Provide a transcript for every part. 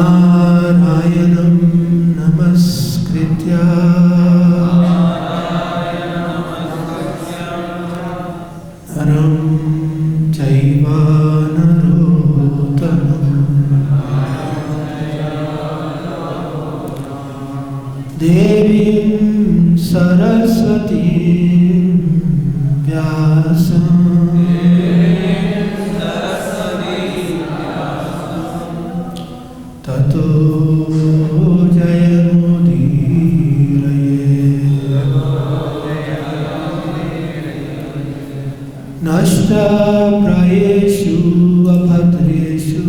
Narayanam namaskritya naram chaiva narottamam devim saraswatim vyasam tato Nashta prayeshu abhadreshu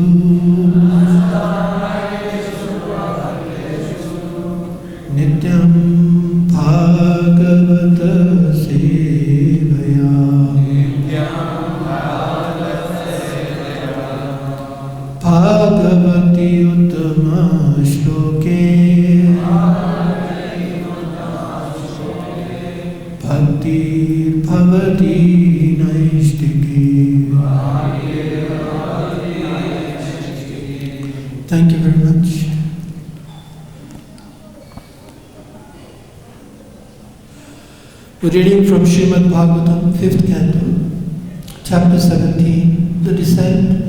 nityam bhagavata sevaya bhagavati uttama shloke bhakti bhavati Thank you very much. We're reading from Srimad Bhagavatam, 5th Canto, Chapter 17, The Descent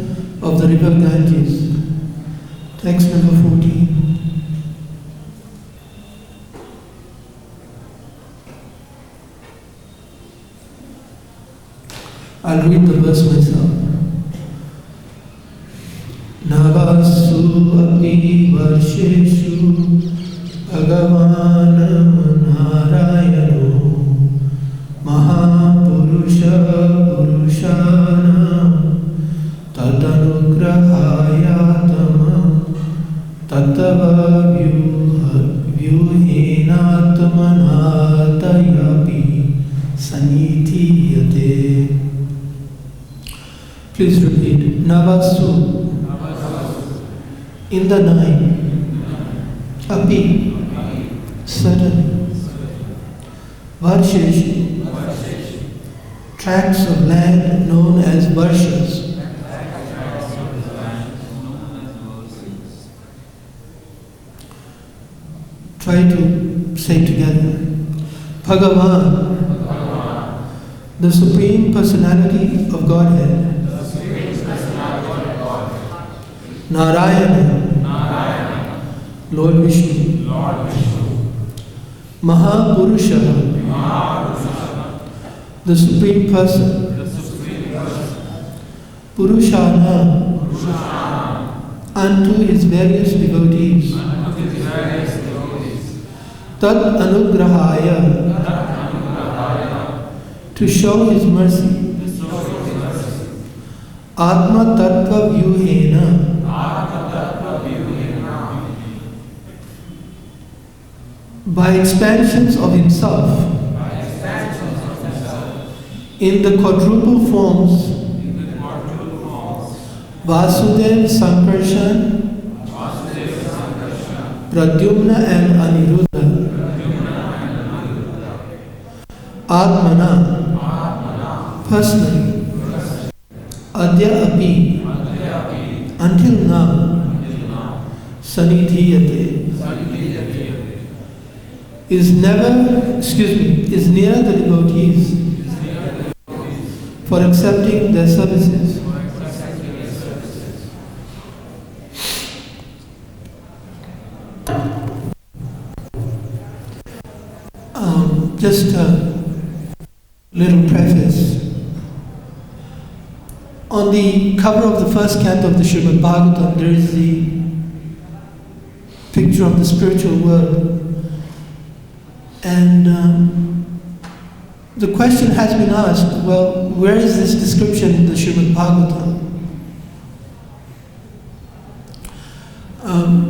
of the River Ganges, text number 14. I'll read the verse myself. Navasu api varsheshu Bhagavana Narayano Mahapurusha Purushana Tatanugrahayatama Tatava Vyuhinatmanatayapi Sanithiyate. Please repeat. Navasu, in the night. Api, suddenly. Varsheshu, tracts of land known as varshas. Try to say together. Bhagavan, the Supreme Personality of Godhead. Narayana, Lord Vishnu. Mahapurusha, the Supreme Person. Purushana, unto his various devotees. Tat anugrahaya, to show his mercy. Atma tattva vyuhena, by expansions of himself, in the quadruple forms, Vasudev, Sankarshan, Pradyumna and Aniruddha. Atmana, personally. Adya api, until now. Sanithiyate, is near the devotees for accepting their services. Just a little preface. On the cover of the first canto of the Srimad Bhagavatam, there is the picture of the spiritual world. And the question has been asked, well, where is this description in the Srimad Bhagavatam?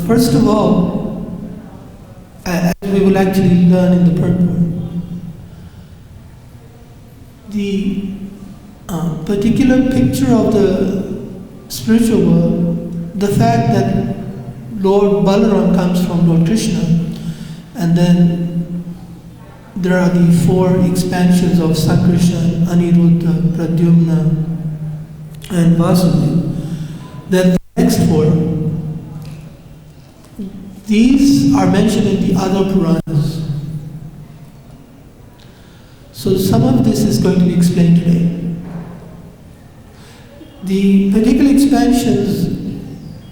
First of all, as we will actually learn in the purport, the particular picture of the spiritual world, the fact that Lord Balaram comes from Lord Krishna, and then there are the four expansions of Sankarshan, Aniruddha, Pradyumna, and Vasudeva. Then the next four These are mentioned in the other Puranas. So some of this is going to be explained today. The particular expansions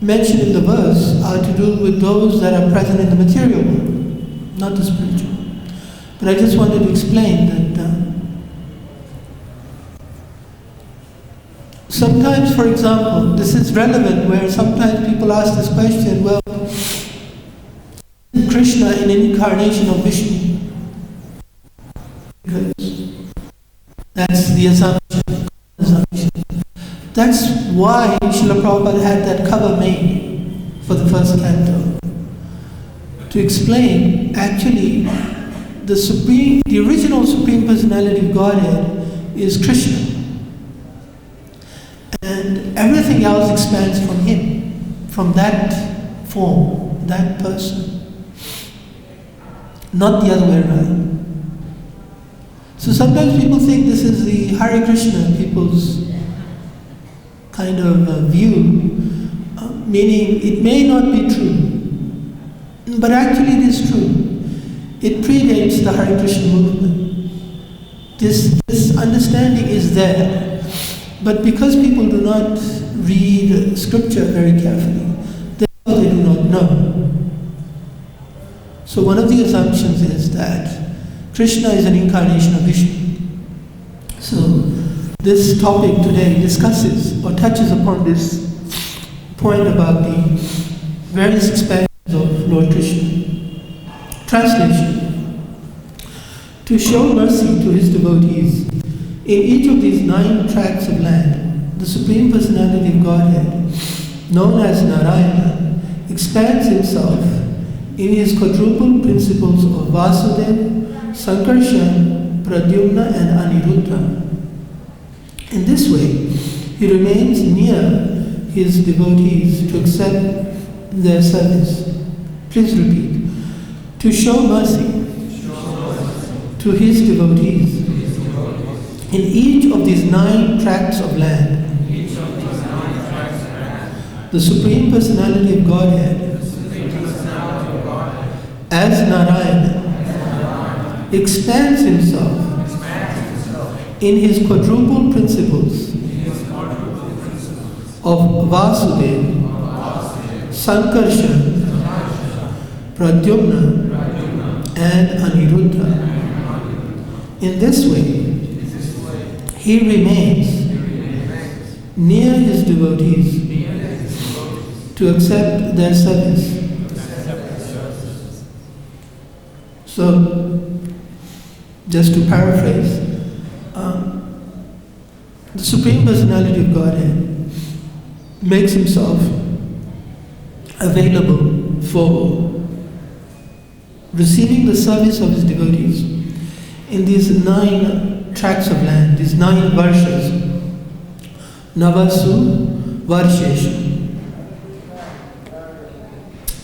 mentioned in the verse are to do with those that are present in the material world, not the spiritual. But I just wanted to explain that sometimes, for example, this is relevant where sometimes people ask this question, well, is Krishna an incarnation of Vishnu? Because that's the assumption. That's why Srila Prabhupada had that cover made for the first canto. To explain, actually, the original Supreme Personality of Godhead is Krishna. And everything else expands from him, from that form, that person. Not the other way around. So sometimes people think this is the Hare Krishna, people's kind of view, meaning it may not be true, but actually it is true. It predates the Hare Krishna movement. This understanding is there, but because people do not read scripture very carefully, therefore they do not know. So one of the assumptions is that Krishna is an incarnation of Vishnu. So this topic today discusses or touches upon this point about the various expansions of Lord Krishna. Translation. To show mercy to his devotees, in each of these 9 tracts of land, the Supreme Personality of Godhead, known as Narayana, expands himself in his quadruple principles of Vasudeva, Sankarshan, Pradyumna and Aniruddha. In this way, he remains near his devotees to accept their service. Please repeat. To show mercy to his devotees in each of these 9 tracts of land, the Supreme Personality of Godhead, as Narayana, expands himself in his quadruple principles of Vasudeva, Sankarshan, Pradyumna, and Aniruddha. In this way, he remains near his devotees to accept their service. So, just to paraphrase, the Supreme Personality of Godhead makes himself available for receiving the service of his devotees in these 9 tracts of land, these 9 varshas, Navasu Varshesha.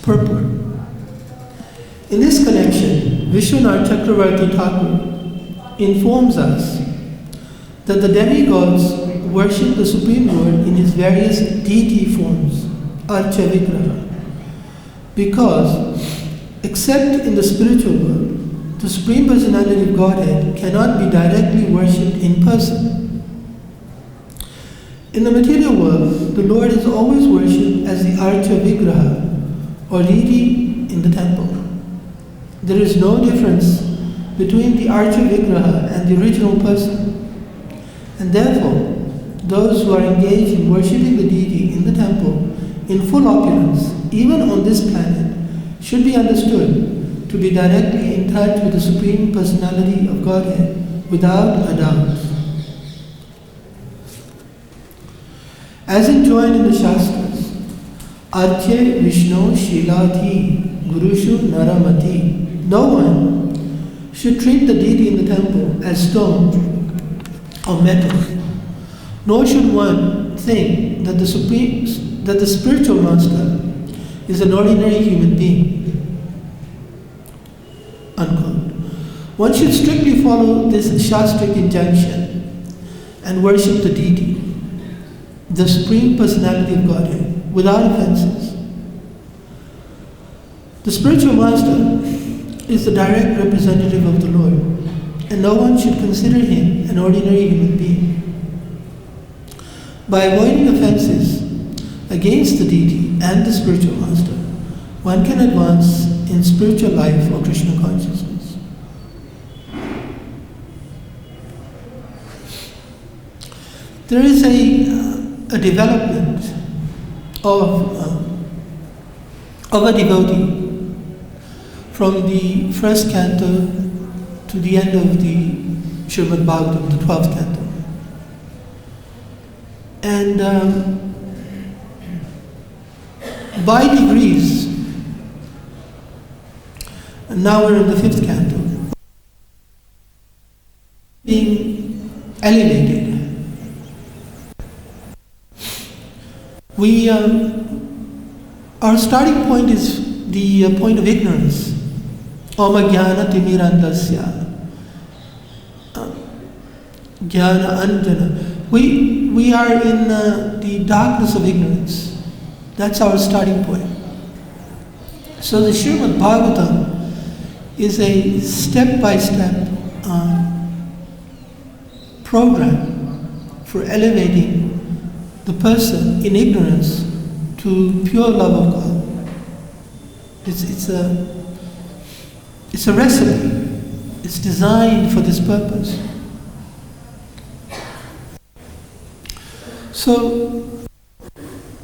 Purport. In this connection, Vishwanath Chakravarti Thakur informs us that the demigods worship the Supreme Lord in his various deity forms, Archa Vigraha, because, except in the spiritual world, the Supreme Personality of Godhead cannot be directly worshipped in person. In the material world, the Lord is always worshipped as the Archa Vigraha, or deity in the temple. There is no difference between the Archa Vigraha and the original person. And therefore, those who are engaged in worshipping the deity in the temple in full opulence, even on this planet, should be understood to be directly in touch with the Supreme Personality of Godhead without a doubt. As enjoined in the Shastras, Arche Vishnu Shilati Gurushu Naramati, no one should treat the deity in the temple as stone or metal, nor should one think that the spiritual master is an ordinary human being. Unquote. One should strictly follow this Shastric injunction and worship the deity, the Supreme Personality of Godhead, without offenses. The spiritual master is the direct representative of the Lord, and no one should consider him an ordinary human being. By avoiding offenses against the deity and the spiritual master, one can advance in spiritual life or Krishna consciousness. There is a development of a devotee from the first canto to the end of the Srimad Bhagavatam, the 12th canto. And by degrees, and now we're in the 5th canto, being elevated. Our starting point is the point of ignorance. Om Jnana Timirandasya Jnana Anjana. We are in the darkness of ignorance. That's our starting point. So the Srimad Bhagavatam is a step-by-step program for elevating the person in ignorance to pure love of God. It's a recipe. It's designed for this purpose. So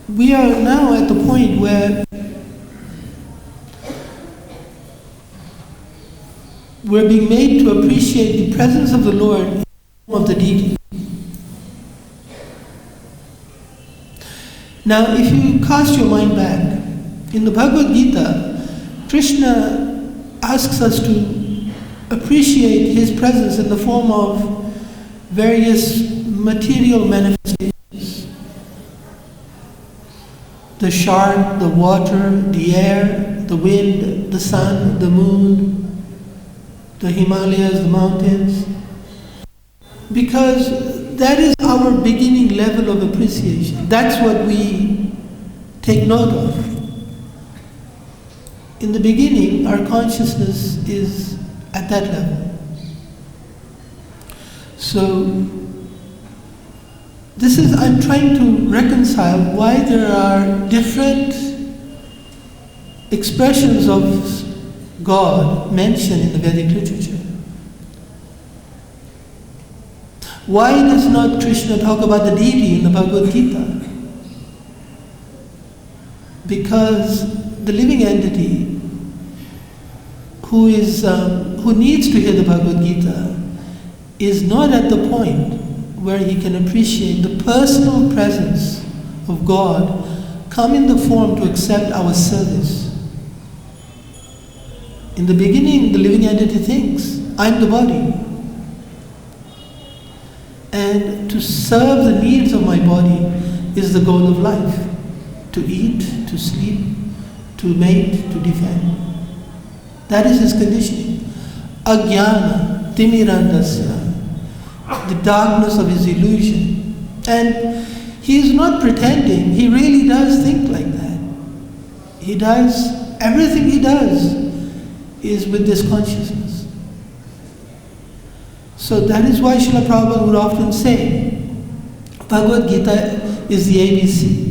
we are now at the point where we're being made to appreciate the presence of the Lord in the form of the deity. Now, if you cast your mind back, in the Bhagavad Gita, Krishna asks us to appreciate his presence in the form of various material manifestations. The shark, the water, the air, the wind, the sun, the moon, the Himalayas, the mountains. Because that is our beginning level of appreciation. That's what we take note of. In the beginning, our consciousness is at that level. So, I'm trying to reconcile why there are different expressions of God mentioned in the Vedic literature. Why does not Krishna talk about the deity in the Bhagavad Gita? Because the living entity who needs to hear the Bhagavad Gita is not at the point where he can appreciate the personal presence of God come in the form to accept our service. In the beginning, the living entity thinks, I'm the body. And to serve the needs of my body is the goal of life. To eat, to sleep, to mate, to defend. That is his conditioning. Ajnana, timirandasya, the darkness of his illusion. And he is not pretending, he really does think like that. Everything he does is with this consciousness. So that is why Srila Prabhupada would often say, Bhagavad Gita is the ABC.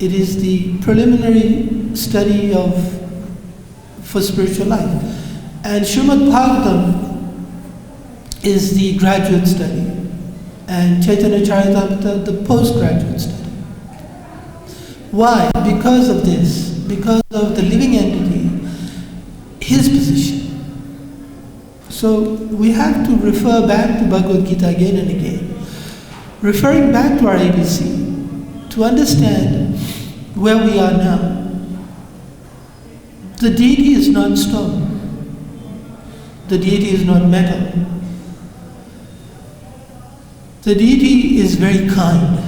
It is the preliminary study for spiritual life. And Srimad Bhagavatam is the graduate study. And Chaitanya Charitamrita, the postgraduate study. Why? Because of this. Because of the living entity, his position. So we have to refer back to Bhagavad Gita again and again, referring back to our ABC to understand where we are now. The deity is not stone. The deity is not metal. The deity is very kind.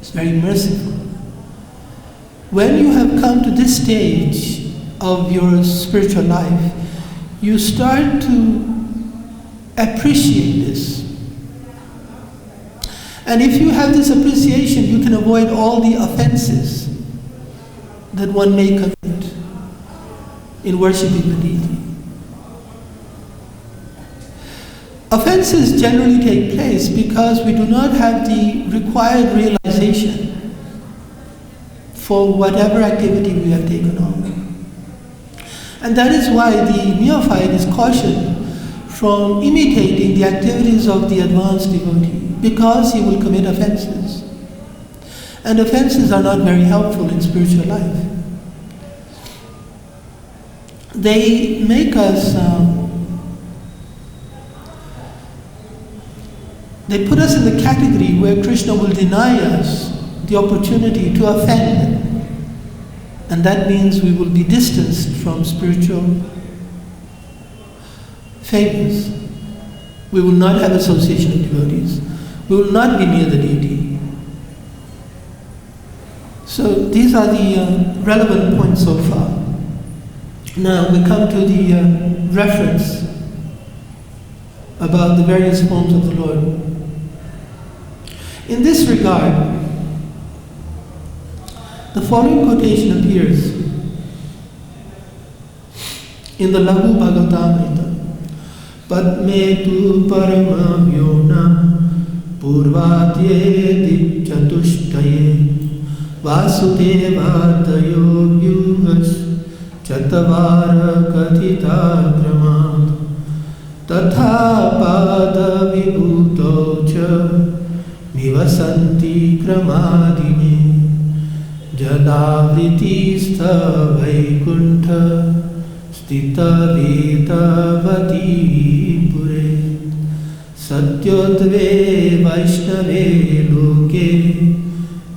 It's very merciful. When you have come to this stage of your spiritual life, you start to appreciate this. And if you have this appreciation, you can avoid all the offenses. that one may commit in worshipping the deity. Offenses generally take place because we do not have the required realization for whatever activity we have taken on. And that is why the neophyte is cautioned from imitating the activities of the advanced devotee, because he will commit offenses. And offenses are not very helpful in spiritual life. They make us, they put us in the category where Krishna will deny us the opportunity to offend. And that means we will be distanced from spiritual favors. We will not have association of devotees. We will not be near the deity. So these are the relevant points so far. Now we come to the reference about the various forms of the Lord. In this regard, the following quotation appears in the Laghu Bhagavatamrita. Padme tu parama vyona purvatyedi chatushtaye vasudevatayo vyuhas chatavara kathita kramat tatha pada vibhuto cha nivasanti kramadime Jadavriti-stha vaikuntha stita vetavati pure satyodve vaishnave loke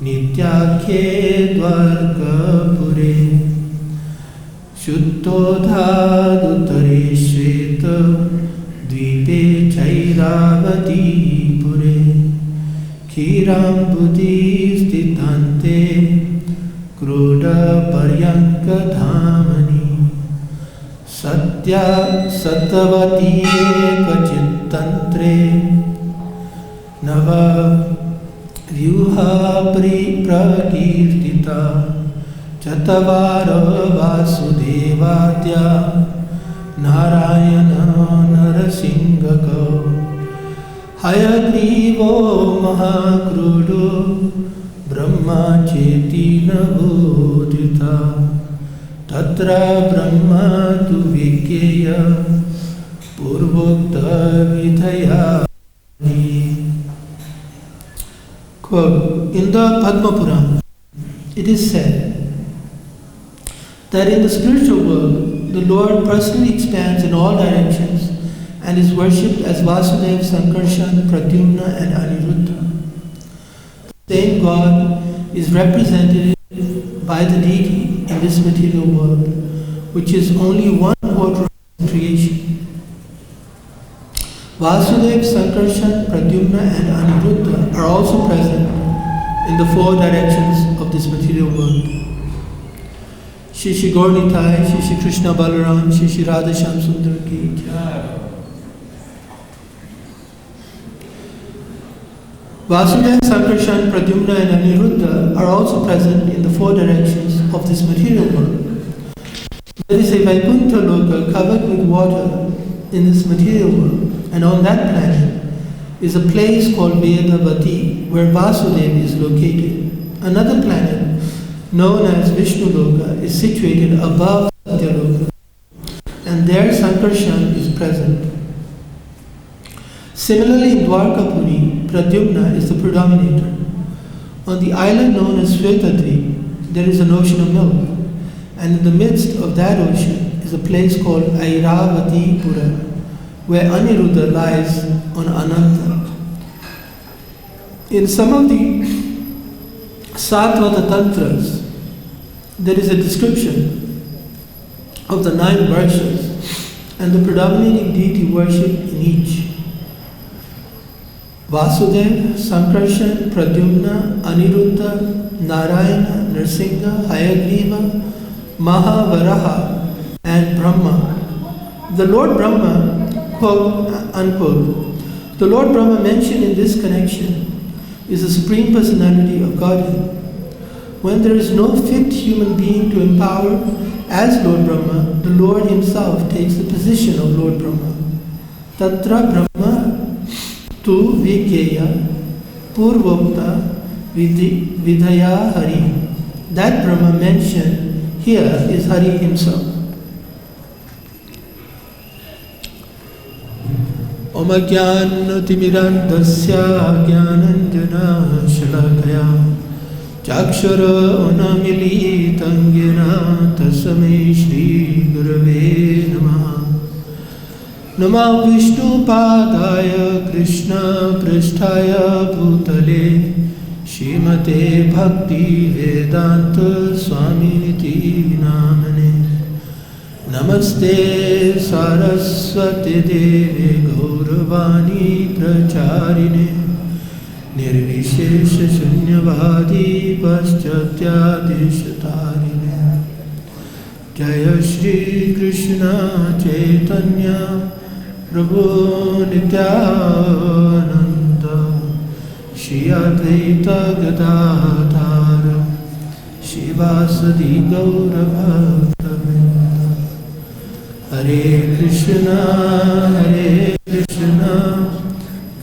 nityakhe dvarga pure shuddhodhadutare shveta dvipe chairavati pure khiram buddhi stitante Kruda paryanka dhamani Satya satavati ekachittantre Nava vyuha prakirtita Chatavara vasudevadya Narayana narasinghaka Hayagrivo mahakrudo Brahma cheti nabodhita Tatra Brahma tu vikya Purvokta vidhaya. Quote, in the Padma Purana, it is said that in the spiritual world, the Lord personally expands in all directions and is worshipped as Vasudeva, Sankarshan, Pradyumna and Aniruddha. The same God is represented by the deity in this material world, which is only one quarter of creation. Vasudeva, Sankarshan, Pradyumna and Aniruddha are also present in the four directions of this material world. Shri Shri Gaur Nitai, Shri Shri Krishna Balaram, Shri Shri Radha Shyam Sundar ki jai. Vasudeva, Sankarshan, Pradyumna and Aniruddha are also present in the four directions of this material world. There is a Vaikuntha Loka covered with water in this material world, and on that planet is a place called Vedavati, where Vasudeva is located. Another planet, known as Vishnu Loka, is situated above Satya Loka, and there Sankarshan is present. Similarly, in Dwarkapuri, Pradyumna is the predominator. On the island known as Svetadri, there is an ocean of milk, and in the midst of that ocean is a place called Airavati Pura, where Aniruddha lies on Ananta. In some of the Satvata Tantras, there is a description of the 9 Varshas and the predominating deity worshipped in each. Vasudeva, Sankarshan, Pradyumna, Aniruddha, Narayana, Narsingha, Hayagriva, Mahavaraha, and Brahma. The Lord Brahma, quote, unquote, the Lord Brahma mentioned in this connection is the Supreme Personality of Godhead. when there is no fit human being to empower as Lord Brahma, the Lord himself takes the position of Lord Brahma. Tatra Brahma tu Vigyeya Purvokta Vidhaya Hari. That Brahma mentioned here is Hari himself. Om Ajnana Timirandasya Jnananjana Shalakaya Chakshara Unamilitam Yena Tasmai Shri Gurave Namaha. Namah Vishnu Padaya Krishna Pristhaya Bhutale Shrimate Bhakti Vedanta Swaminiti Namane. Namaste Saraswati Devi Gauravani Pracharine Nirvishesha Shunyavadi Paschatyadeshatarine. Jaya Shri Krishna Chaitanya Prabhu Nityananda Shri Advaita Gadadhara Shivasadi Gaura Bhaktavinda. Hare Krishna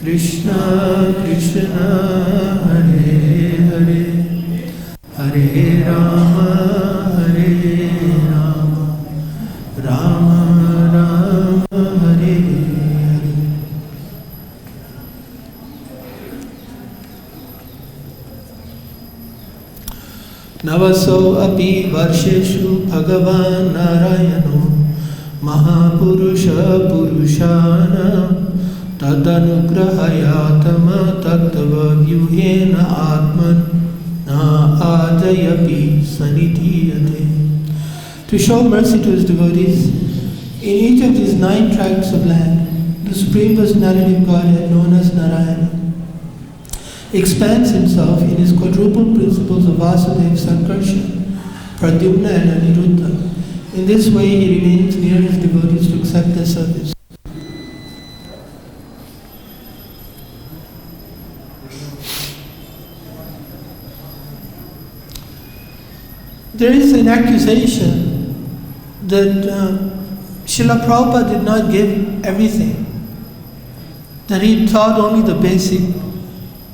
Krishna Krishna Hare Hare, Hare Rama Rama Rama Hare Hare. Navaso api varsheshu Bhagavan Narayano Mahapurusha Purushana Tadanugrahayatama Tattva Vyuhena Atman Na Ajayapi Sanidhiyate. To show mercy to his devotees, in each of these 9 tracts of land, the Supreme Personality of Godhead, known as Narayana, expands himself in his quadruple principles of Vasudeva, Sankarshan, Pradyumna and Aniruddha. In this way, he remains near his devotees to accept their service. There is an accusation that Srila Prabhupada did not give everything, that he taught only the basic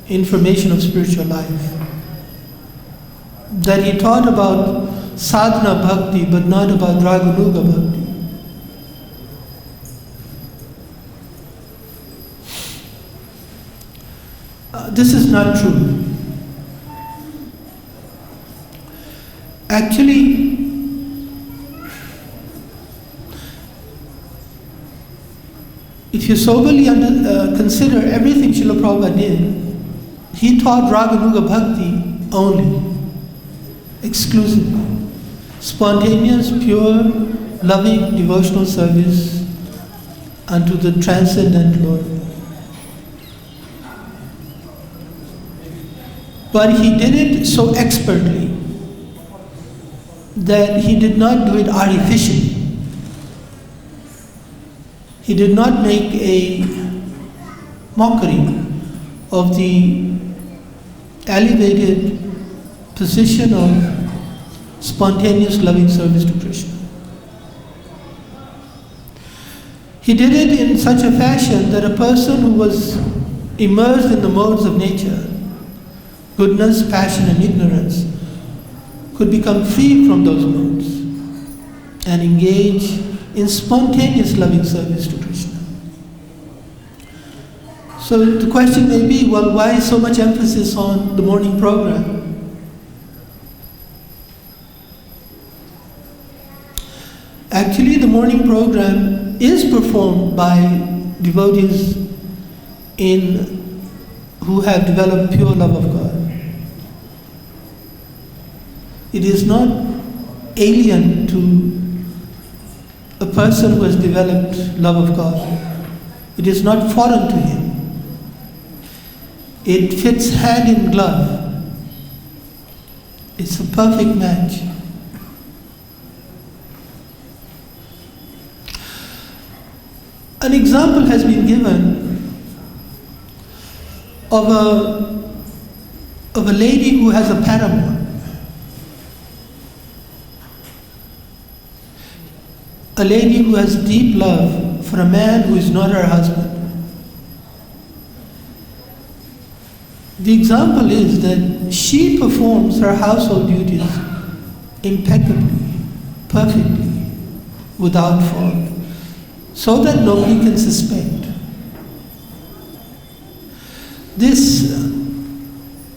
information of spiritual life, that he taught about sadhana bhakti but not about raganuga bhakti. This is not true. Actually, if you soberly consider everything Srila Prabhupada did, he taught Raganuga Bhakti only, exclusively. Spontaneous, pure, loving, devotional service unto the transcendent Lord. But he did it so expertly that he did not do it artificially. He did not make a mockery of the elevated position of spontaneous loving service to Krishna. He did it in such a fashion that a person who was immersed in the modes of nature, goodness, passion and ignorance, could become free from those modes and engage in spontaneous loving service to Krishna. So the question may be, well, why so much emphasis on the morning program? Actually, the morning program is performed by devotees who have developed pure love of God. It is not alien to a person who has developed love of God. It is not foreign to him. It fits hand in glove. It's a perfect match. An example has been given of a lady who has a paramour. a lady who has deep love for a man who is not her husband. The example is that she performs her household duties impeccably, perfectly, without fault, so that nobody can suspect. This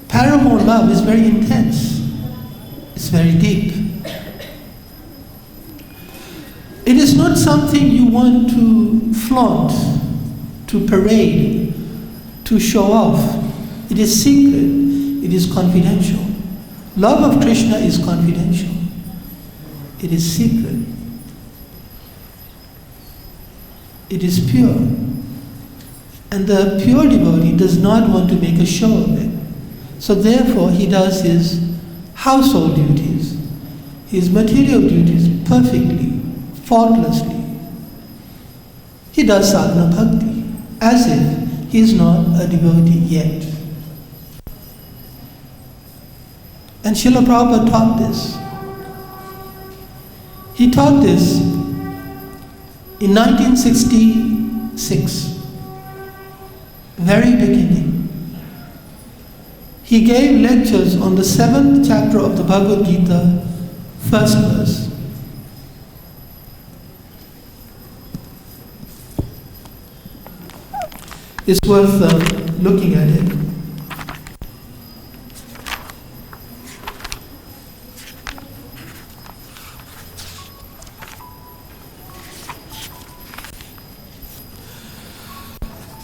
paramour love is very intense. It's very deep. It is not something you want to flaunt, to parade, to show off. It is secret. It is confidential. Love of Krishna is confidential. It is secret. It is pure. And the pure devotee does not want to make a show of it. So therefore he does his household duties, his material duties perfectly, faultlessly. He does sadhana bhakti as if he is not a devotee yet. And Srila Prabhupada taught this. He taught this in 1966, very beginning. He gave lectures on the 7th chapter of the Bhagavad Gita, first verse. It's worth looking at it.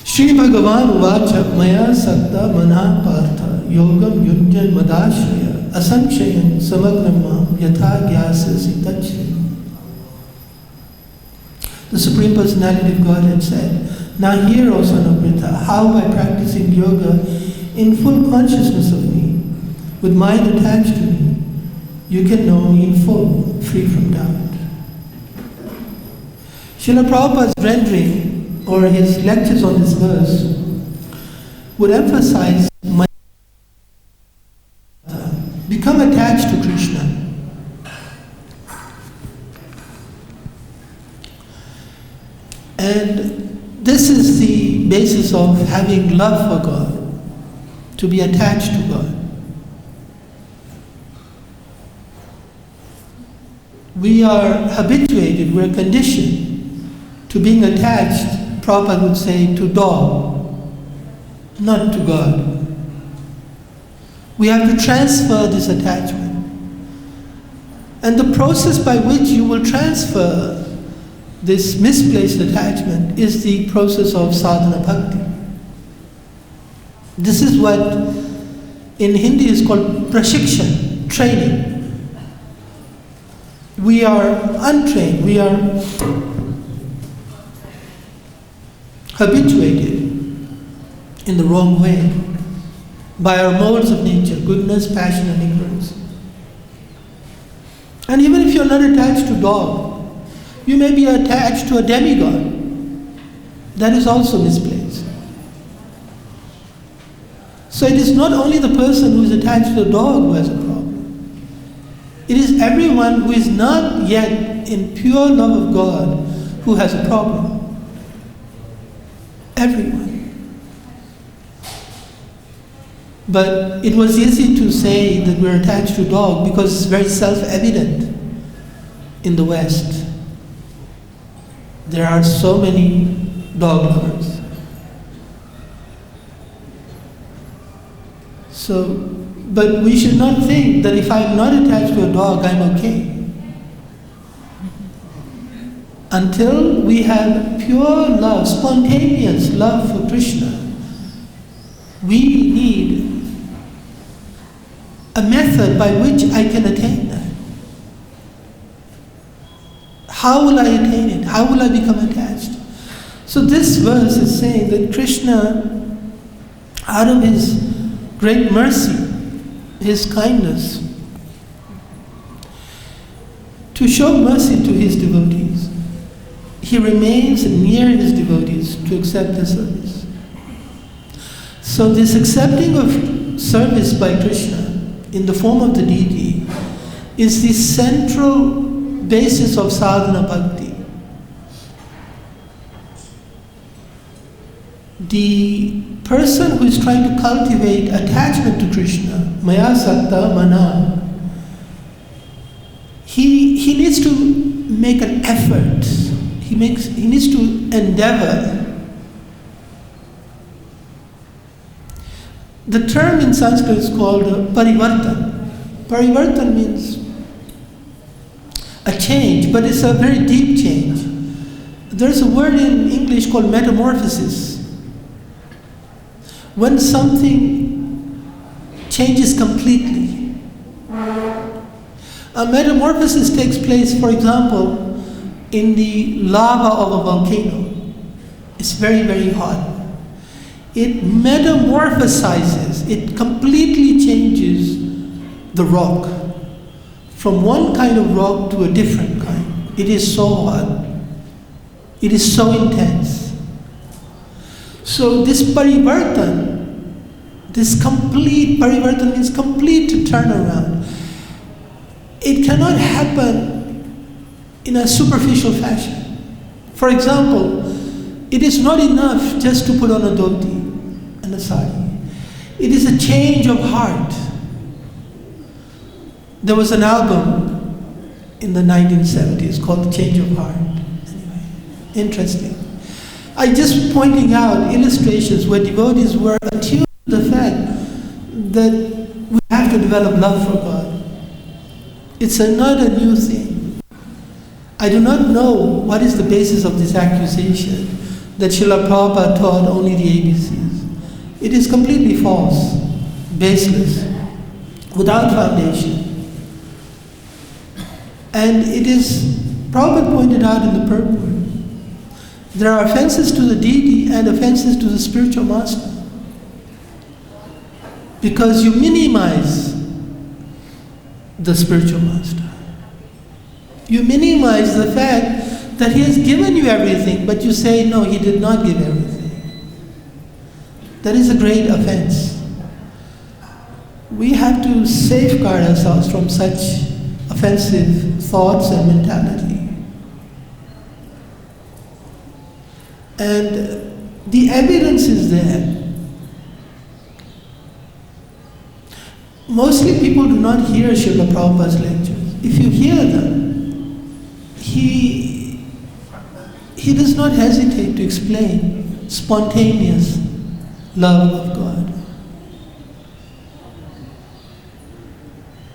Shri Bhagavan uvacha maya sakta manah partha yogam yunjan madashraya asankshayan samagnamam yatha gyasasi tachya. The Supreme Personality of Godhead said, "Now hear, O son of Pritha, how by practicing yoga in full consciousness of me, with mind attached to me, you can know me in full, free from doubt." Srila Prabhupada's rendering or his lectures on this verse would emphasize become attached to Krishna. And this is the basis of having love for God, to be attached to God. We are habituated, we're conditioned to being attached, Prabhupada would say, to dog, not to God. We have to transfer this attachment. And the process by which you will transfer this misplaced attachment is the process of sadhana bhakti. This is what in Hindi is called prashikshan, training. We are untrained, we are habituated in the wrong way by our modes of nature, goodness, passion, and ignorance. And even if you're not attached to dog, you may be attached to a demigod. That is also misplaced. So it is not only the person who is attached to the dog who has a problem. It is everyone who is not yet in pure love of God who has a problem. Everyone. But it was easy to say that we're attached to dog because it's very self-evident in the West. There are so many dog lovers. But we should not think that if I'm not attached to a dog, I'm okay. Until we have pure love, spontaneous love for Krishna, we need a method by which I can attain that. How will I attain it? How will I become attached? So this verse is saying that Krishna, out of his great mercy, his kindness, to show mercy to his devotees, he remains near his devotees to accept their service. So this accepting of service by Krishna in the form of the deity is the central basis of sadhana bhakti. the person who is trying to cultivate attachment to Krishna, Maya Sakta Mana, he needs to make an effort. He needs to endeavor. The term in Sanskrit is called parivartan. Parivartan means a change, but it's a very deep change. There's a word in English called metamorphosis. When something changes completely. A metamorphosis takes place, for example, in the lava of a volcano. It's very, very hot. It metamorphosizes, it completely changes the rock from one kind of rock to a different kind. It is so hot. It is so intense. So this parivartan, this complete, parivartan means complete turnaround. It cannot happen in a superficial fashion. For example, it is not enough just to put on a dhoti and a sari. It is a change of heart. There was an album in the 1970s called The Change of Heart. Anyway, interesting. I just pointing out illustrations where devotees were attuned to the fact that we have to develop love for God. It's not a new thing. I do not know what is the basis of this accusation that Srila Prabhupada taught only the ABCs. It is completely false, baseless, without foundation. And it is, Prabhupada pointed out in the purport, there are offenses to the deity and offenses to the spiritual master. Because you minimize the spiritual master. You minimize the fact that he has given you everything, but you say, no, he did not give everything. That is a great offense. We have to safeguard ourselves from such offensive thoughts and mentality. And the evidence is there. Mostly people do not hear Srila Prabhupada's lectures. If you hear them, he does not hesitate to explain spontaneous love of God.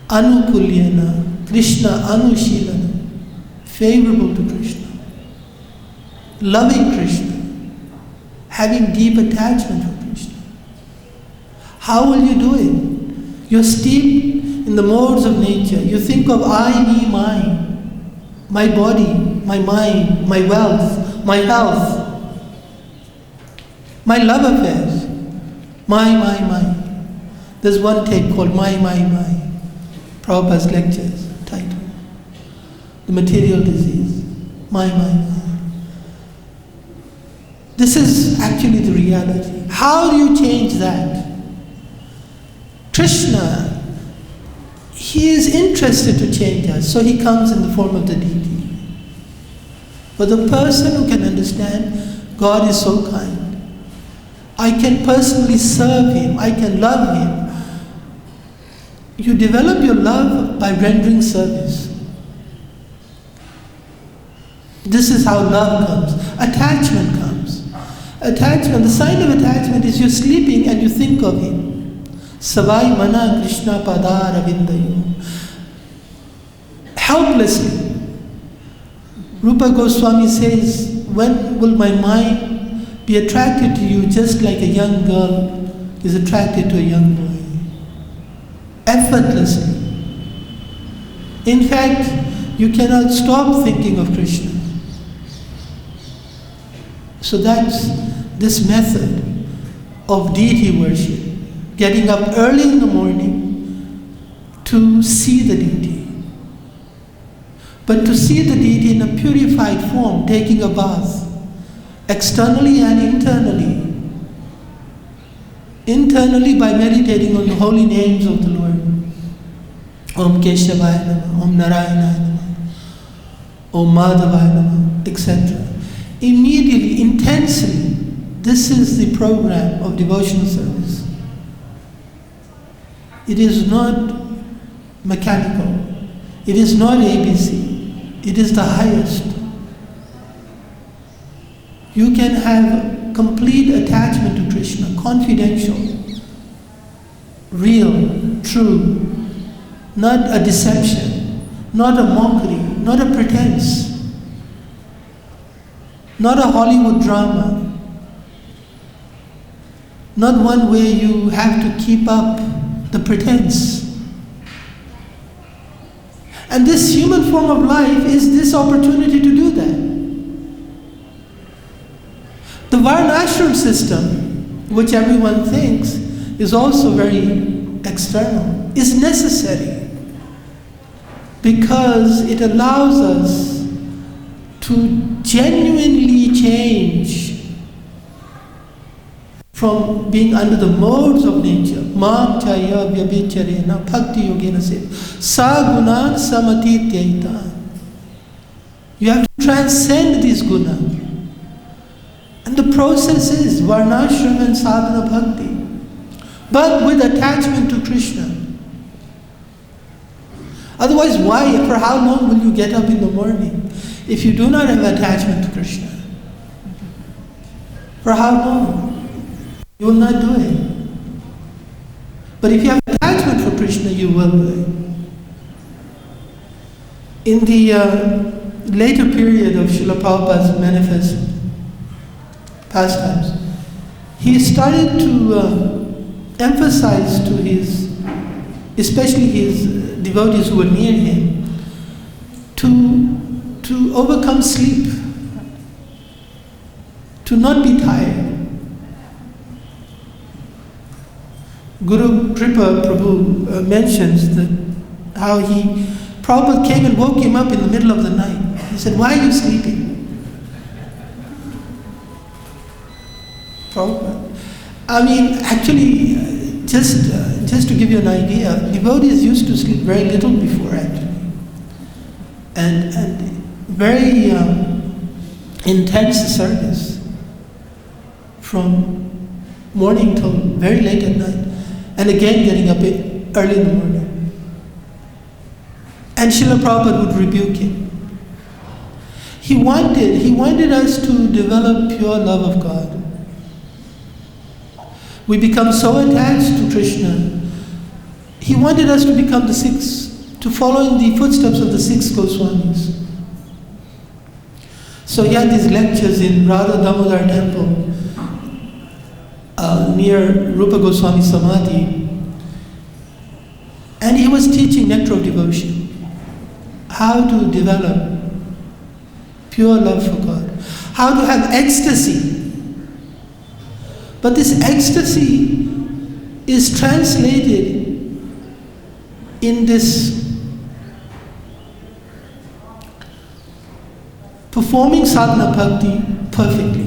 Anukulyana, Krishna Anushilana, favorable to Krishna, loving Krishna, having deep attachment for Krishna. How will you do it? You're steeped in the modes of nature. You think of I, me, mine, my body, my mind, my wealth, my health, my love affairs, my. There's one tape called My. Prabhupada's lectures, title. The material disease. My. This is actually the reality. How do you change that? Krishna, he is interested to change us, so he comes in the form of the deity. But the person who can understand, God is so kind. I can personally serve him, I can love him. You develop your love by rendering service. This is how love comes. Attachment comes. Attachment, the sign of attachment is you're sleeping and you think of him. Savai mana Krishna padara vindayo. Helplessly. Rupa Goswami says, when will my mind be attracted to you just like a young girl is attracted to a young boy? Effortlessly. In fact, you cannot stop thinking of Krishna. So that's this method of deity worship. Getting up early in the morning to see the deity. But to see the deity in a purified form, taking a bath, externally and internally. Internally by meditating on the holy names of the Lord. Om Keshavaya Namah, Om Narayana Namah, Om Madhavaya Namah, etc. Immediately, intensely, This is the program of devotional service. It is not mechanical. It is not ABC. It is the highest. You can have complete attachment to Krishna, confidential, real, true, not a deception, not a mockery, not a pretense, not a Hollywood drama, not one where you have to keep up the pretense. And this human form of life is this opportunity to do that. The Varnashram system, which everyone thinks is also very external, is necessary because it allows us to genuinely change from being under the modes of nature. Mam chaya vyabhicharena bhakti yogena se sa gunan samatityaita. You have to transcend these gunas. And the process is Varnashram and sadhana bhakti, but with attachment to Krishna. Otherwise, why? For how long will you get up in the morning if you do not have attachment to Krishna? For how long? You will not do it. But if you have attachment for Krishna, you will do it. In the later period of Srila Prabhupada's manifest pastimes, he started to emphasize to his, especially his devotees who were near him, to overcome sleep, to not be tired. Guru Kripa Prabhu mentions that how Prabhupada came and woke him up in the middle of the night. He said, "Why are you sleeping?" Prabhupada. I mean, actually, just to give you an idea, devotees used to sleep very little before, actually, and very intense service from morning till very late at night. And again getting up early in the morning. And Srila Prabhupada would rebuke him. He wanted us to develop pure love of God. We become so attached to Krishna. He wanted us to become to follow in the footsteps of the 6 Goswamis. So he had these lectures in Radha Damodar temple, near Rupa Goswami Samadhi, and he was teaching nectar of devotion, how to develop pure love for God, how to have ecstasy. But this ecstasy is translated in this performing sadhana bhakti perfectly,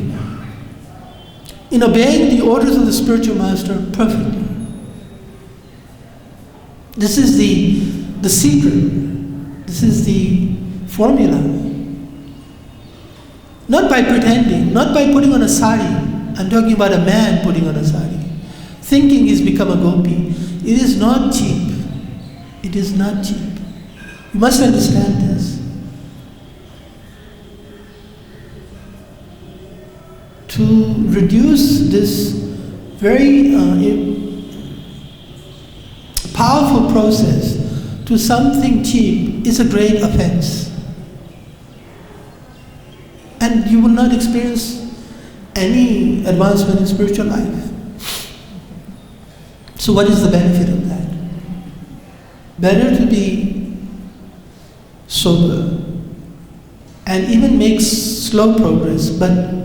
in obeying the orders of the spiritual master perfectly. This is the secret. This is the formula. Not by pretending, not by putting on a sari. I'm talking about a man putting on a sari, thinking he's become a gopi. It is not cheap. It is not cheap. You must understand this. To reduce this very powerful process to something cheap is a great offense. And you will not experience any advancement in spiritual life. So what is the benefit of that? Better to be sober and even make slow progress, but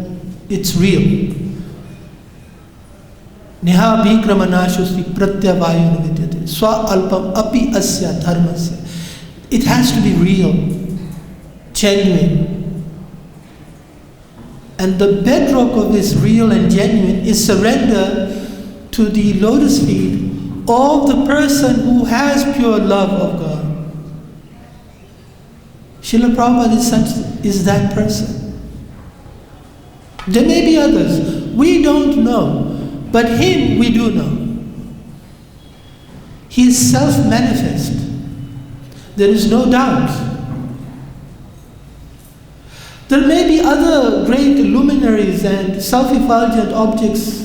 it's real. Neha vikramanashusti pratyavayu nividyate swa alpam api asya dharmasya. It has to be real, genuine. And the bedrock of this real and genuine is surrender to the lotus feet of the person who has pure love of God. Srila Prabhupada is that person. There may be others We don't know, but him we do know. He is self-manifest. There is no doubt. There may be other great luminaries and self-effulgent objects,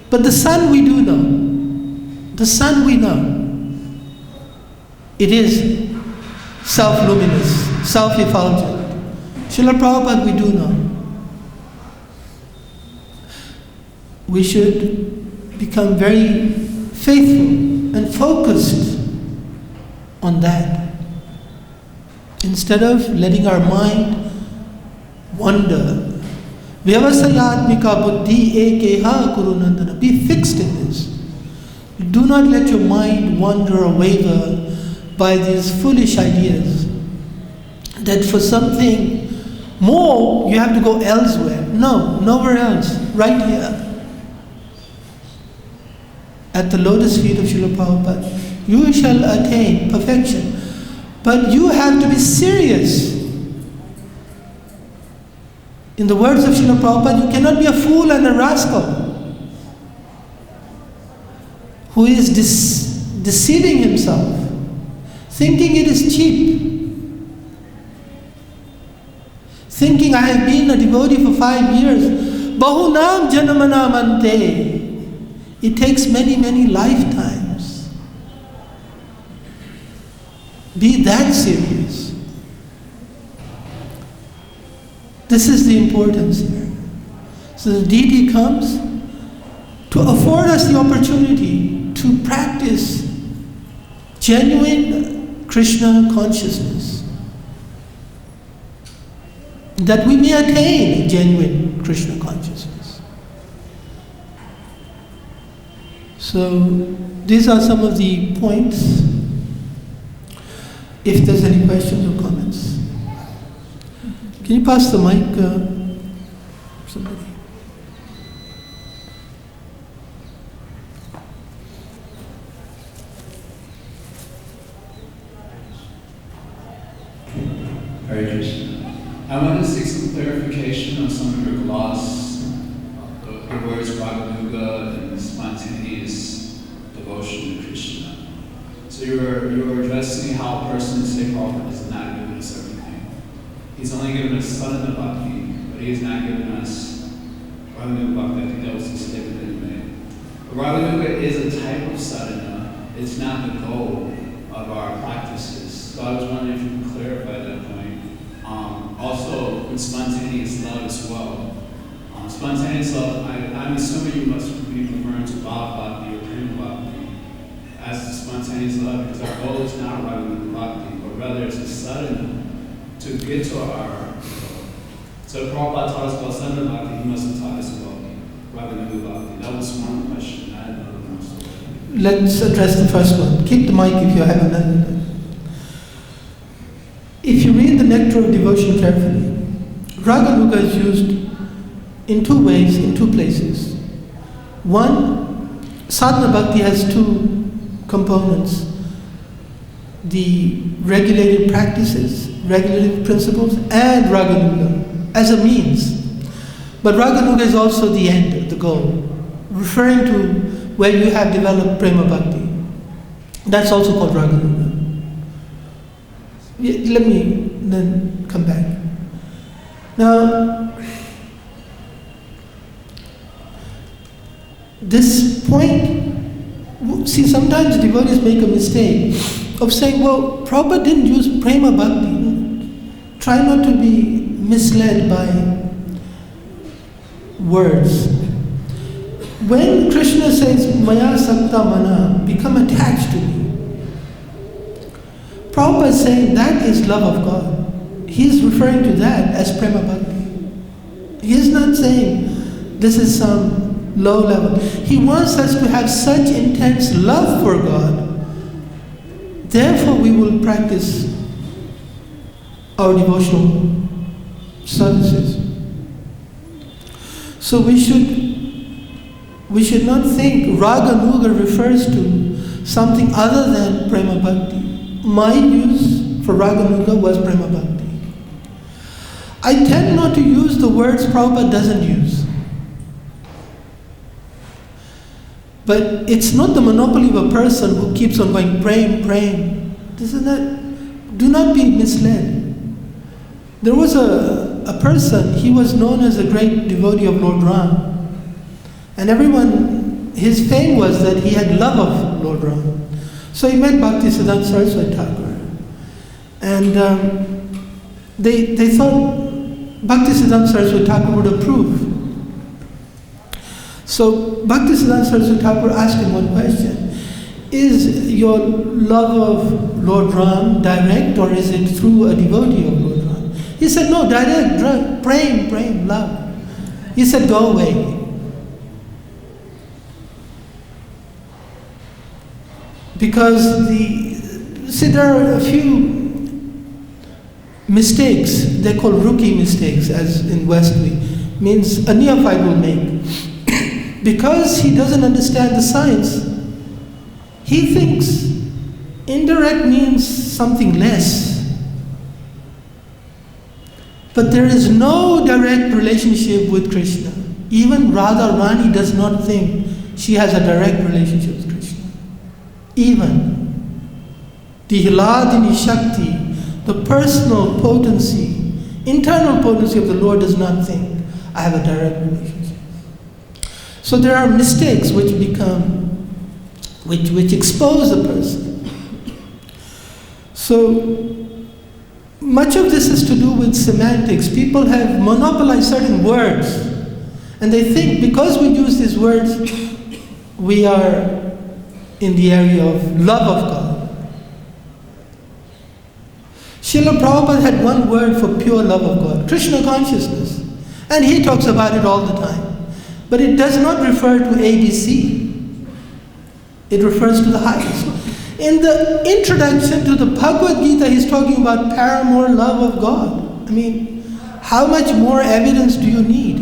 but the sun we do know. The sun we know. It is self-luminous, self-effulgent. Srila Prabhupada we do know. We should become very faithful and focused on that, instead of letting our mind wander. Vyavasayatmika buddhi ekeha kurunandana. Be fixed in this. Do not let your mind wander or waver by these foolish ideas that for something more you have to go elsewhere. No, nowhere else. Right here. At the lotus feet of Srila Prabhupada, you shall attain perfection. But you have to be serious. In the words of Srila Prabhupada, you cannot be a fool and a rascal who is deceiving himself, thinking it is cheap, thinking I have been a devotee for 5 years. Bahunam janamanamante. It takes many, many lifetimes. Be that serious. This is the importance here. So the deity comes to afford us the opportunity to practice genuine Krishna consciousness, that we may attain genuine Krishna consciousness. So these are some of the points. If there's any questions or comments. Can you pass the mic, somebody? Hare Krishna. I want to seek some clarification on some of your gloss. The words Raganuga and spontaneous devotion to Krishna. So you were addressing how a person, say Prabhupada, is not giving us everything. He's only given us sadhana bhakti, but he has not given us Raganuga bhakti. I think that was the statement that you made. But Raganuga is a type of sadhana. It's not the goal of our practices. So I was wondering if you could clarify that point. Also, with spontaneous love as well. Spontaneous love, I'm assuming you must be referring to Bhava Bhakti or Prema Bhakti as the spontaneous love, because our goal is not Raganuga Bhakti, but rather it's a sadhana to get to our goal. So if Prabhupada taught us about sadhana Bhakti, he must have taught us about Raganuga Bhakti. That was one question. I had another one. Let's address the first one. Keep the mic if you haven't done it. If you read the Nectar of Devotion carefully, Raganuga is used in two ways, in two places. One, sadhana bhakti has two components: the regulated practices, regulated principles, and Raganuga as a means. But Raganuga is also the end, the goal, referring to where you have developed Prema Bhakti. That's also called Raganuga. Let me then come back. Now, this point, see, sometimes devotees make a mistake of saying, well, Prabhupada didn't use Prema Bhakti. Try not to be misled by words. When Krishna says, Maya Sakta Mana, become attached to me, Prabhupada is saying that is love of God. He is referring to that as Prema Bhakti. He is not saying this is some low level. He wants us to have such intense love for God. Therefore, we will practice our devotional services. So we should not think Raganuga refers to something other than Prema Bhakti. My use for Raganuga was Prema Bhakti. I tend not to use the words Prabhupada doesn't use. But it's not the monopoly of a person who keeps on going, praying, praying. This is not, do not be misled. There was a person, he was known as a great devotee of Lord Ram. And everyone, his fame was that he had love of Lord Ram. So he met Bhaktisiddhanta Saraswati Thakur. And they thought Bhaktisiddhanta Saraswati Thakur would approve. So Bhaktisiddhanta Saraswati Thakur asked him one question. Is your love of Lord Ram direct, or is it through a devotee of Lord Ram? He said, no, direct, praying, love. He said, go away. Because there are a few mistakes, they're called rookie mistakes, as in West means a neophyte will make. Because he doesn't understand the science, he thinks indirect means something less. But there is no direct relationship with Krishna. Even Radharani does not think she has a direct relationship with Krishna. Even the Hiladini Shakti, the personal potency, internal potency of the Lord does not think I have a direct relationship. So there are mistakes which expose a person. So much of this is to do with semantics. People have monopolized certain words, and they think because we use these words, we are in the area of love of God. Srila Prabhupada had one word for pure love of God, Krishna consciousness, and he talks about it all the time. But it does not refer to ABC. It refers to the highest. In the introduction to the Bhagavad Gita, he's talking about paramour love of God. I mean, how much more evidence do you need?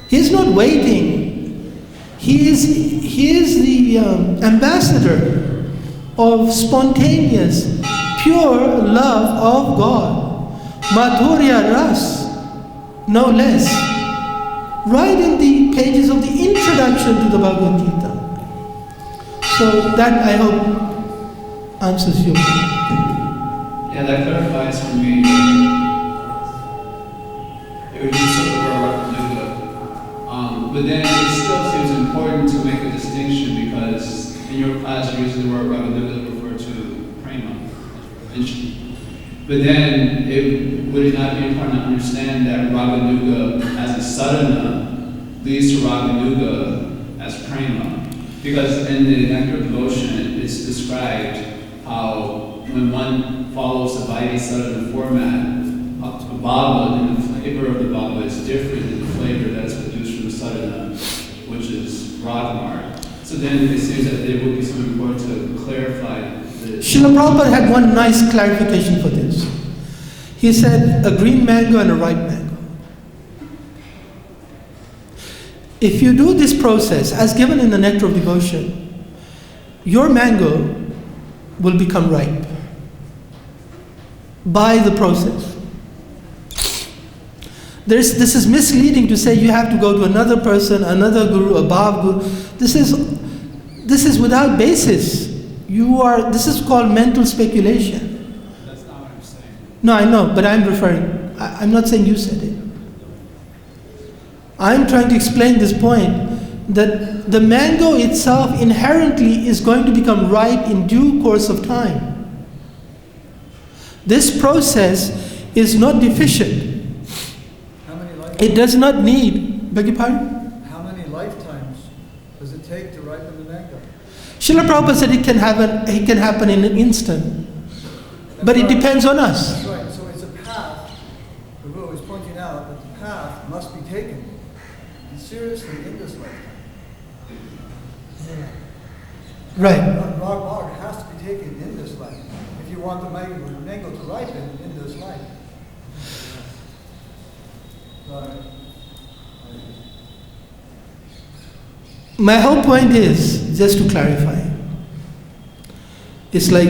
He's not waiting. He is the ambassador of spontaneous, pure love of God. Madhurya Ras, no less. Right in the pages of the introduction to the Bhagavad Gita. So that, I hope, answers your question. Yeah, that clarifies for me. It would be sort of Raganuga. But then it still seems important to make a distinction, because in your class you use the word Raganuga to refer to prema. But then would it not be important to understand that Raganuga as a sadhana leads to Raganuga as prema? Because in the Nectar of Devotion, it's described how when one follows the Vaidhi sadhana format, the Bhava and the flavor of the Bhava is different than the flavor that's produced from the sadhana, which is Ragamarg. So then it seems that it would be so important to clarify this. Srila Prabhupada had one nice clarification for this. He said, a green mango and a ripe mango. If you do this process, as given in the Nectar of Devotion, your mango will become ripe by the process. This is misleading to say you have to go to another person, another guru, a Bhav guru. This is without basis. This is called mental speculation. That's not what I'm saying. No, I know, but I'm not saying you said it. I'm trying to explain this point, that the mango itself inherently is going to become ripe in due course of time. This process is not deficient. How many lifetimes? It does not need, beg your pardon? How many lifetimes does it take to ripen the mango? Srila Prabhupada said it can happen in an instant. But it depends on us. That's right. So it's a path. The Guru is pointing out that the path must be taken. And seriously, in this lifetime. Right. Rag has to be taken in this life. If you want the mango to ripen in this life. Right. My whole point is, just to clarify, it's like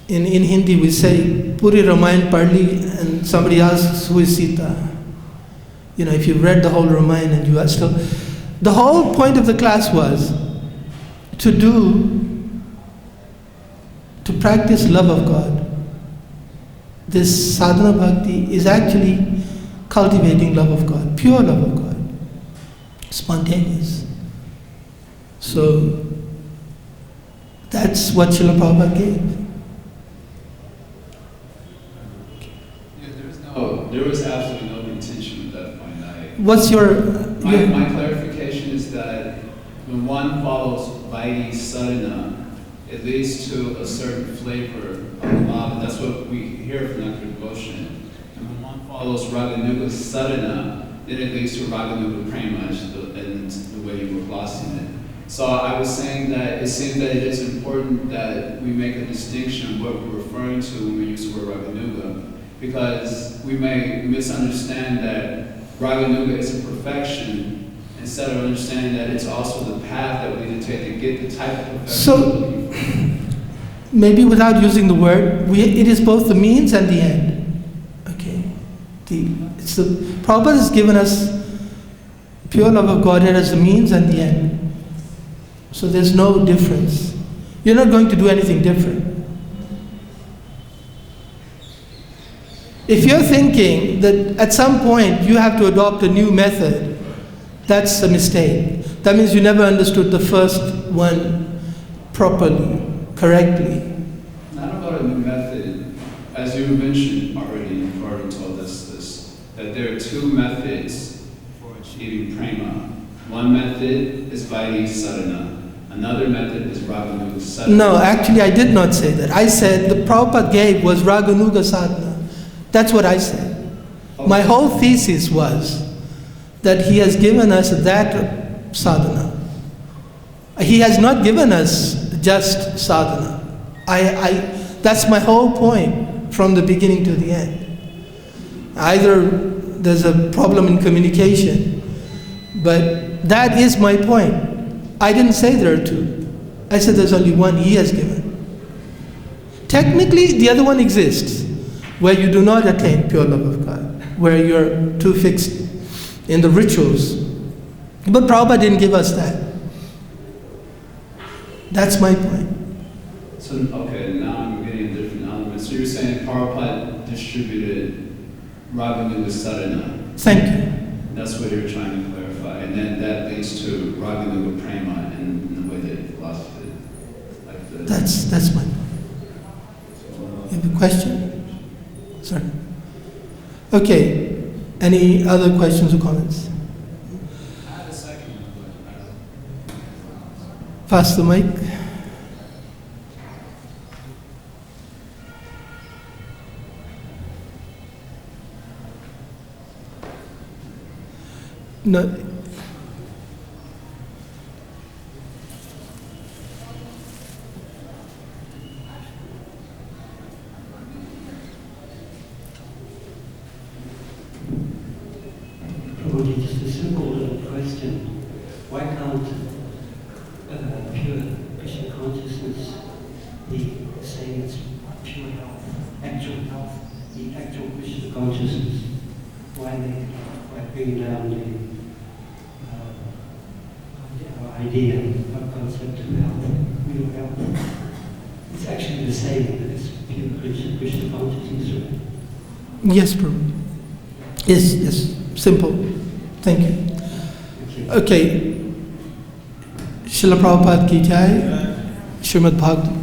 in Hindi we say, Puri Ramayan Parli, and somebody asks, who is Sita? If you've read the whole Ramayana and you are still, The whole point of the class was to practice love of God. This sadhana bhakti is actually cultivating love of God, pure love of God, spontaneous. So that's what Srila Prabhupada gave. There was absolutely no contention at that point. What's your... My clarification is that when one follows Vaidhi sadhana, it leads to a certain flavor of love, and that's what we hear from Nectar Devotion. And when one follows Raganuga sadhana, then it leads to Raganuga prema, and the way you were glossing it. So I was saying that it seems that it is important that we make a distinction of what we're referring to when we use the word Raganuga, because we may misunderstand that Raganuga is a perfection instead of understanding that it's also the path that we need to take to get the type of perfection So, we're looking for. maybe without using the word, it is both the means and the end. Okay? Prabhupada has given us pure love of Godhead as the means and the end. So there's no difference. You're not going to do anything different. If you're thinking that at some point you have to adopt a new method, that's a mistake. That means you never understood the first one properly, correctly. Not about a new method. As you mentioned already, you've already told us this, that there are two methods for achieving prema. One method is Vaidhi sadhana. Another method is Raganuga sadhana. No, actually I did not say that. I said the Prabhupada gave was Raganuga sadhana. That's what I said. Okay. My whole thesis was that he has given us that sadhana. He has not given us just sadhana. That's my whole point from the beginning to the end. Either there's a problem in communication, but that is my point. I didn't say there are two. I said there's only one he has given. Technically, the other one exists, where you do not attain pure love of God, where you're too fixed in the rituals. But Prabhupada didn't give us that. That's my point. So, okay, now I'm getting a different element. So you're saying Prabhupada distributed Raganuga sadhana. Thank you. That's what you're trying to clarify. And then that leads to Raganuga prema in the way that philosophy, like the... That's my point. You have a question? Sorry. Okay. Any other questions or comments? I have a second one. Pass the mic. No. Probably just a simple little question. Why can't pure Krishna consciousness be saying it's pure health, the actual Krishna consciousness? Why bring down the idea of concept of health, real health? It's actually the same, but it's pure Krishna consciousness, right? Yes, Prabhu. Yes. Simple. Thank you. Okay. Srila Prabhupada ki jai. Srimad Bhagavatam.